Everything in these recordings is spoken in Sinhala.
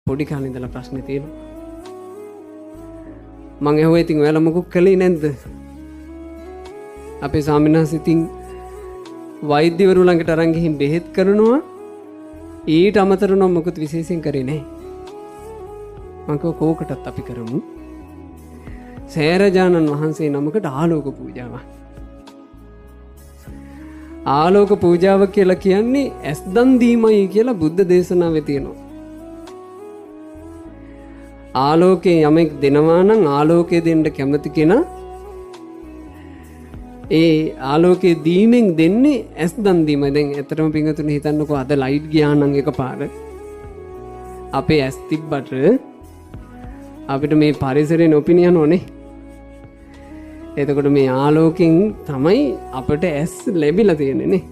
පොඩි කාලේ ඉඳලා ප්‍රශ්නේ තියෙනවා. මං ඇහුවා ඉතින් ඔයාලා මොකක් කළේ නැද්ද? අපේ ස්වාමීන් වහන්සේ ඉතින් වෛද්‍යවරු ළඟට අරන් ගිහින් බෙහෙත් කරනවා. ඊට අමතරව මොකද විශේෂයෙන් කරේ නැහැ. මං කෝකටත් අපි කරමු. සෑරජානන් වහන්සේ නමකට ආලෝක පූජාවක්. ආලෝක පූජාව කියලා කියන්නේ ඇස් දන් දීමයි කියලා බුද්ධ දේශනාවේ තියෙනවා. ආලෝකයේ යමෙක් දෙනවා නම් ආලෝකය දෙන්න කැමති කෙනා ඒ ආලෝකයේ දීමෙන් දෙන්නේ ඇස් දන් දීමයි. දැන් ඇත්තටම පින්වතුනි හිතන්නකෝ අද ලයිට් ගියා නම් එකපාර අපේ ඇස් තිබ්බට අපිට මේ පරිසරේ නොපෙනියන ඕනේ. එතකොට මේ ආලෝකයෙන් තමයි අපට ඇස් ලැබිලා තියෙන්නේ නේ.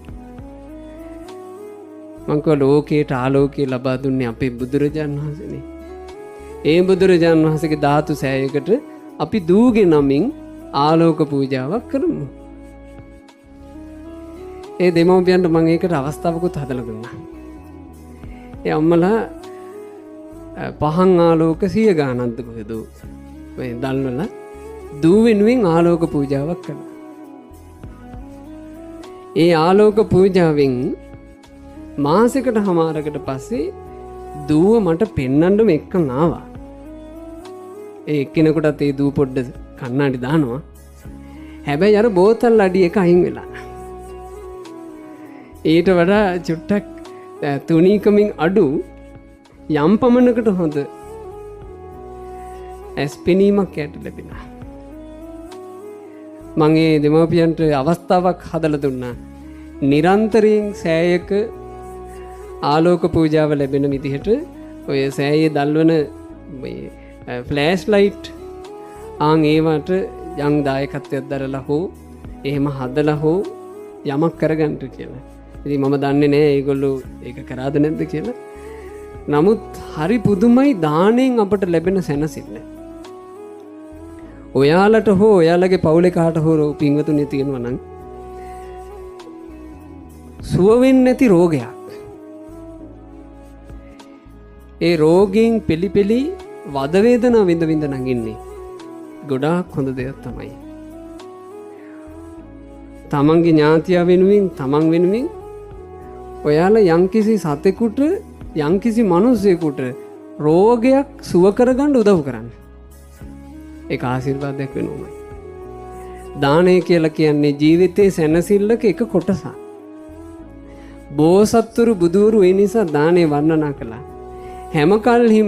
මං කව ලෝකයට ආලෝකය ලබා දුන්නේ අපේ බුදුරජාණන් වහන්සේනේ. ඒ බුදුරජාණන් වහන්සේගේ ධාතු සෑයකට අපි දූගේ නමින් ආලෝක පූජාවක් කරමු. ඒ දෙමව්පියන්ට මම ඒකට අවස්ථාවකුත් හදලා දුන්නා. ඒ අම්මලා පහන් ආලෝක 100 ගානක්ද කොහෙද මේ දල්වල දූ වෙනුවෙන් ආලෝක පූජාවක් කළා. ඒ ආලෝක පූජාවෙන් මාසෙකට හමාරකට පස්සේ දූව මට පෙන්නන්නම එක්කන් ආවා. ඒ එක්කෙනෙකුටත් ඒ දූ පොඩ්ඩ කන්නාඩි දානවා. හැබැයි අර බෝතල් අඩි එක අයින් වෙලා. ඊට වඩා චුට්ටක් තුනීකමින් අඩු යම් පමණකට හොඳ ඇස් පෙනීමක් යට ලැබෙනවා. මම ඒ දෙමව්පියන්ට අවස්ථාවක් හදලා දුන්නා. නිරන්තරයෙන් සෑයක ආලෝක පූජාව ලැබෙන විදිහට ඔය සෑයේ දල්වන මේ ෆ්ලෑෂ් ලයිට් ආන් ඒවට යම් දායකත්වයක් දරලා හෝ එහෙම හදලා හෝ යමක් කරගන්න කියලා. ඉතින් මම දන්නේ නෑ ඒගොල්ලෝ ඒක කරාද නැද්ද කියලා. නමුත් හරි පුදුමයි දාණයෙන් අපට ලැබෙන සැනසෙල්ල. ඔයාලට හෝ ඔයාලගේ පවුලේ කාට හෝ පින්වතුනි තියෙනවා නම් සුව වෙන්නේ නැති රෝගයක්. ඒ රෝගයෙන් පිළිපෙලි වද වේදනා විඳ විඳ නගින්නේ ගොඩාක් හොඳ දෙයක් තමයි. තමන්ගේ ඥාතියා වෙනුවෙන් තමන් වෙනුවෙන් ඔයාලා යම්කිසි සතෙකුට යම්කිසි මිනිසෙකුට රෝගයක් සුව කරගන්න උදව් කරන්න. ඒක ආශිර්වාදයක් වෙනවමයි. දානය කියලා කියන්නේ ජීවිතයේ සැනසෙල්ලක එක කොටසක්. බෝසත්තුරු බුදුවරු ඒ නිසා දානේ වර්ණනා කළා. හැම කල්හිම